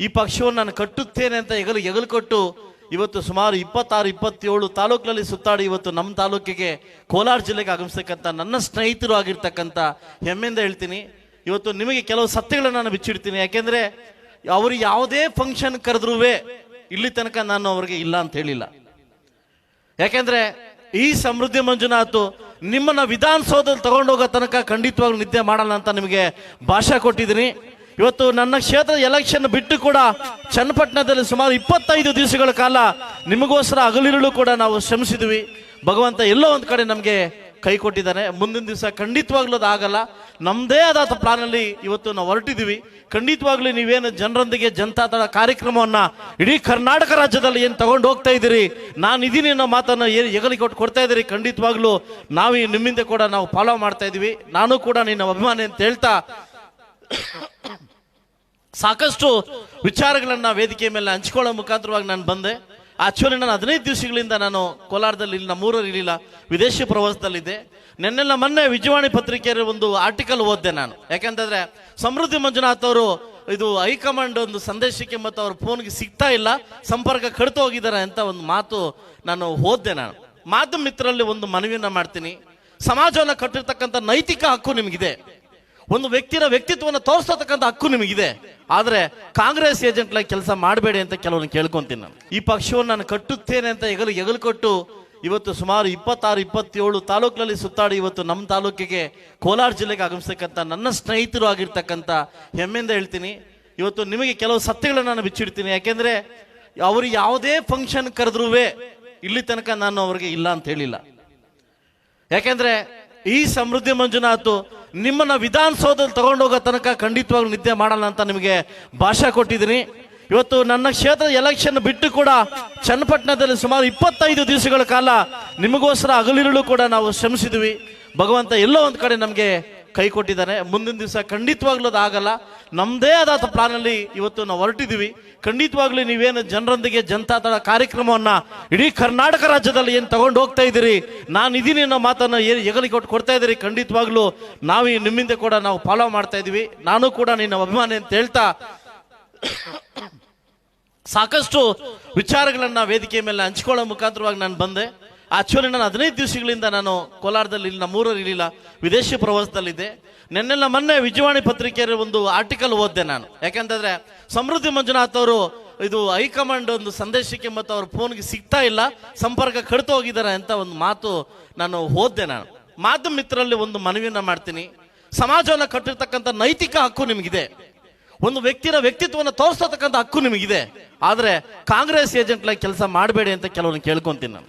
ಈ ಪಕ್ಷವನ್ನು ನಾನು ಕಟ್ಟುತ್ತೇನೆ ಅಂತ ಎಗಲು ಕೊಟ್ಟು ಇವತ್ತು ಸುಮಾರು 26-27 ತಾಲೂಕಿನಲ್ಲಿ ಸುತ್ತಾಡಿ ಇವತ್ತು ನಮ್ಮ ತಾಲೂಕಿಗೆ ಕೋಲಾರ ಜಿಲ್ಲೆಗೆ ಆಗಮಿಸ್ತಕ್ಕಂಥ ನನ್ನ ಸ್ನೇಹಿತರು ಆಗಿರ್ತಕ್ಕಂಥ ಹೆಮ್ಮೆಯಿಂದ ಹೇಳ್ತೀನಿ. ಇವತ್ತು ನಿಮಗೆ ಕೆಲವು ಸತ್ಯಗಳನ್ನು ನಾನು ಬಿಚ್ಚಿಡ್ತೀನಿ. ಯಾಕೆಂದ್ರೆ ಅವರು ಯಾವುದೇ ಫಂಕ್ಷನ್ ಕರೆದ್ರೂ ಇಲ್ಲಿ ತನಕ ನಾನು ಅವ್ರಿಗೆ ಇಲ್ಲ ಅಂತ ಹೇಳಿಲ್ಲ. ಯಾಕೆಂದ್ರೆ ಈ ಸಮೃದ್ಧಿ ಮಂಜುನಾಥ್ ನಿಮ್ಮನ್ನ ವಿಧಾನಸೌಧದಲ್ಲಿ ತಗೊಂಡೋಗೋ ತನಕ ಖಂಡಿತವಾಗ್ಲೂ ನಿದ್ದೆ ಮಾಡಲ್ಲ ಅಂತ ನಿಮಗೆ ಭಾಷೆ ಕೊಟ್ಟಿದ್ದೀನಿ. ಇವತ್ತು ನನ್ನ ಕ್ಷೇತ್ರದ ಎಲೆಕ್ಷನ್ ಬಿಟ್ಟು ಕೂಡ ಚನ್ನಪಟ್ಟಣದಲ್ಲಿ ಸುಮಾರು 25 ದಿವಸಗಳ ಕಾಲ ನಿಮಗೋಸ್ಕರ ಹಗಲಿರುಳು ಕೂಡ ನಾವು ಶ್ರಮಿಸಿದ್ವಿ. ಭಗವಂತ ಎಲ್ಲೋ ಒಂದು ಕಡೆ ನಮಗೆ ಕೈ ಕೊಟ್ಟಿದ್ದಾನೆ. ಮುಂದಿನ ದಿವಸ ಖಂಡಿತವಾಗ್ಲೂ ಅದು ಆಗಲ್ಲ. ನಮ್ಮದೇ ಆದ ಪ್ಲಾನಲ್ಲಿ ಇವತ್ತು ನಾವು ಹೊರಟಿದ್ದೀವಿ. ಖಂಡಿತವಾಗ್ಲೂ ನೀವೇನು ಜನರೊಂದಿಗೆ ಜನತಾದಳ ಕಾರ್ಯಕ್ರಮವನ್ನ ಇಡೀ ಕರ್ನಾಟಕ ರಾಜ್ಯದಲ್ಲಿ ಏನು ತಗೊಂಡು ಹೋಗ್ತಾ ಇದ್ದೀರಿ, ನಾನು ಇದೀನಿ ಅನ್ನೋ ಮಾತನ್ನು ಏನು ಎಗಲಿ ಕೊಡ್ತಾ ಇದ್ದೀರಿ, ಖಂಡಿತವಾಗ್ಲೂ ನಾವು ನಿಮ್ಮಿಂದ ಕೂಡ ನಾವು ಫಾಲೋ ಮಾಡ್ತಾ ಇದ್ದೀವಿ. ನಾನು ಕೂಡ ನಿನ್ನ ಅಭಿಮಾನಿ ಅಂತ ಹೇಳ್ತಾ ಸಾಕಷ್ಟು ವಿಚಾರಗಳನ್ನ ವೇದಿಕೆ ಮೇಲೆ ಹಂಚ್ಕೊಳ್ಳೋ ಮುಖಾಂತರವಾಗಿ ನಾನು ಬಂದೆ. ಆಕ್ಚುಲಿ ನಾನು 15 ದಿವಸಗಳಿಂದ ನಾನು ಕೋಲಾರದಲ್ಲಿ ನಮ್ಮೂರಲ್ಲಿ ಇರಲಿಲ್ಲ, ವಿದೇಶಿ ಪ್ರವಾಸದಲ್ಲಿದ್ದೆ. ನೆನ್ನೆಲ್ಲ ಮೊನ್ನೆ ವಿಜಯವಾಣಿ ಪತ್ರಿಕೆಯಲ್ಲಿ ಒಂದು ಆರ್ಟಿಕಲ್ ಓದಿದೆ ನಾನು. ಯಾಕಂತಂದ್ರೆ ಸಮೃದ್ಧಿ ಮಂಜುನಾಥ್ ಅವರು ಇದು ಹೈಕಮಾಂಡ್ ಒಂದು ಸಂದೇಶಕ್ಕೆ ಮತ್ತು ಅವ್ರ ಫೋನ್ಗೆ ಸಿಗ್ತಾ ಇಲ್ಲ, ಸಂಪರ್ಕ ಕಡಿತು ಹೋಗಿದ್ದಾರೆ ಅಂತ ಒಂದು ಮಾತು ನಾನು ಓದಿದೆ. ನಾನು ಮಾಧ್ಯಮ ಮಿತ್ರರಲ್ಲಿ ಒಂದು ಮನವಿಯನ್ನ ಮಾಡ್ತೀನಿ. ಸಮಾಜವನ್ನು ಕಟ್ಟಿರ್ತಕ್ಕಂಥ ನೈತಿಕ ಹಕ್ಕು ನಿಮಗಿದೆ, ಒಂದು ವ್ಯಕ್ತಿತ್ವವನ್ನು ತೋರಿಸ್ತಕ್ಕಂಥ ಹಕ್ಕು ನಿಮಗಿದೆ. ಆದ್ರೆ ಕಾಂಗ್ರೆಸ್ ಏಜೆಂಟ್ಲಾಗಿ ಕೆಲಸ ಮಾಡಬೇಡಿ ಅಂತ ಕೆಲವನ್ನ ಕೇಳ್ಕೊಂತೀನಿ ನಾನು. ಈ ಪಕ್ಷವನ್ನು ನಾನು ಕಟ್ಟುತ್ತೇನೆ ಅಂತ ಎಗಲು ಕೊಟ್ಟು ಇವತ್ತು ಸುಮಾರು 26-27 ತಾಲೂಕಿನಲ್ಲಿ ಸುತ್ತಾಡಿ ಇವತ್ತು ನಮ್ಮ ತಾಲೂಕಿಗೆ ಕೋಲಾರ ಜಿಲ್ಲೆಗೆ ಆಗಮಿಸ್ತಕ್ಕಂಥ ನನ್ನ ಸ್ನೇಹಿತರು ಆಗಿರ್ತಕ್ಕಂಥ ಹೆಮ್ಮೆಯಿಂದ ಹೇಳ್ತೀನಿ. ಇವತ್ತು ನಿಮಗೆ ಕೆಲವು ಸತ್ಯಗಳನ್ನು ನಾನು ಬಿಚ್ಚಿಡ್ತೀನಿ. ಯಾಕೆಂದ್ರೆ ಅವರು ಯಾವುದೇ ಫಂಕ್ಷನ್ ಕರೆದ್ರೂ ಇಲ್ಲಿ ತನಕ ನಾನು ಅವ್ರಿಗೆ ಇಲ್ಲ ಅಂತ ಹೇಳಿಲ್ಲ. ಯಾಕೆಂದ್ರೆ ಈ ಸಮೃದ್ಧಿ ಮಂಜುನಾಥ್ ನಿಮ್ಮನ್ನ ವಿಧಾನಸೌಧದಲ್ಲಿ ತಗೊಂಡೋಗೋ ತನಕ ಖಂಡಿತವಾಗ್ಲೂ ನಿದ್ದೆ ಮಾಡಲ್ಲ ಅಂತ ನಿಮಗೆ ಭಾಷೆ ಕೊಟ್ಟಿದ್ದೀನಿ. ಇವತ್ತು ನನ್ನ ಕ್ಷೇತ್ರದ ಎಲೆಕ್ಷನ್ ಬಿಟ್ಟು ಕೂಡ ಚನ್ನಪಟ್ಟಣದಲ್ಲಿ ಸುಮಾರು 25 ದಿವಸಗಳ ಕಾಲ ನಿಮಗೋಸ್ಕರ ಹಗಲಿರುಳು ಕೂಡ ನಾವು ಶ್ರಮಿಸಿದ್ವಿ. ಭಗವಂತ ಎಲ್ಲೋ ಒಂದು ಕಡೆ ನಮಗೆ ಕೈ ಕೊಟ್ಟಿದ್ದಾನೆ. ಮುಂದಿನ ದಿವಸ ಖಂಡಿತವಾಗ್ಲೂ ಅದು ಆಗಲ್ಲ. ನಮ್ಮದೇ ಆದ ಪ್ಲಾನಲ್ಲಿ ಇವತ್ತು ನಾವು ಹೊರಟಿದ್ದೀವಿ. ಖಂಡಿತವಾಗ್ಲೂ ನೀವೇನು ಜನರೊಂದಿಗೆ ಜನತಾದಳ ಕಾರ್ಯಕ್ರಮವನ್ನ ಇಡೀ ಕರ್ನಾಟಕ ರಾಜ್ಯದಲ್ಲಿ ಏನು ತಗೊಂಡು ಹೋಗ್ತಾ ಇದ್ದೀರಿ, ನಾನು ಇದೀನಿ ಅನ್ನೋ ಮಾತನ್ನು ಏನು ಎಗಲಿ ಕೊಡ್ತಾ ಇದ್ದೀರಿ, ಖಂಡಿತವಾಗ್ಲೂ ನಾವು ನಿಮ್ಮಿಂದ ಕೂಡ ನಾವು ಫಾಲೋ ಮಾಡ್ತಾ ಇದ್ದೀವಿ. ನಾನು ಕೂಡ ನಿನ್ನ ಅಭಿಮಾನಿ ಅಂತ ಹೇಳ್ತಾ ಸಾಕಷ್ಟು ವಿಚಾರಗಳನ್ನ ವೇದಿಕೆ ಮೇಲೆ ಹಂಚ್ಕೊಳ್ಳೋ ಮುಖಾಂತರವಾಗಿ ನಾನು ಬಂದೆ. ಆಕ್ಚುಲಿ ನಾನು 15 ದಿವಸಗಳಿಂದ ನಾನು ಕೋಲಾರದಲ್ಲಿ ನಮ್ಮೂರಲ್ಲಿ ಇರಲಿಲ್ಲ, ವಿದೇಶಿ ಪ್ರವಾಸದಲ್ಲಿದ್ದೆ. ನೆನ್ನೆಲ್ಲ ಮೊನ್ನೆ ವಿಜಯವಾಣಿ ಪತ್ರಿಕೆಯಲ್ಲಿ ಒಂದು ಆರ್ಟಿಕಲ್ ಓದಿದೆ ನಾನು. ಯಾಕಂತಂದ್ರೆ ಸಮೃದ್ಧಿ ಮಂಜುನಾಥ್ ಅವರು ಇದು ಹೈಕಮಾಂಡ್ ಒಂದು ಸಂದೇಶಕ್ಕೆ ಮತ್ತು ಅವ್ರ ಫೋನ್ಗೆ ಸಿಗ್ತಾ ಇಲ್ಲ, ಸಂಪರ್ಕ ಕಡಿತು ಹೋಗಿದ್ದಾರೆ ಅಂತ ಒಂದು ಮಾತು ನಾನು ಓದಿದೆ. ನಾನು ಮಾಧ್ಯಮ ಮಿತ್ರರಲ್ಲಿ ಒಂದು ಮನವಿಯನ್ನ ಮಾಡ್ತೀನಿ. ಸಮಾಜವನ್ನು ಕಟ್ಟಿರ್ತಕ್ಕಂಥ ನೈತಿಕ ಹಕ್ಕು ನಿಮಗಿದೆ, ಒಂದು ವ್ಯಕ್ತಿತ್ವವನ್ನು ತೋರಿಸ್ತಕ್ಕಂಥ ಹಕ್ಕು ನಿಮಗಿದೆ. ಆದ್ರೆ ಕಾಂಗ್ರೆಸ್ ಏಜೆಂಟ್ಲಾಗಿ ಕೆಲಸ ಮಾಡಬೇಡಿ ಅಂತ ಕೆಲವನ್ನ ಕೇಳ್ಕೊಂತೀನಿ ನಾನು.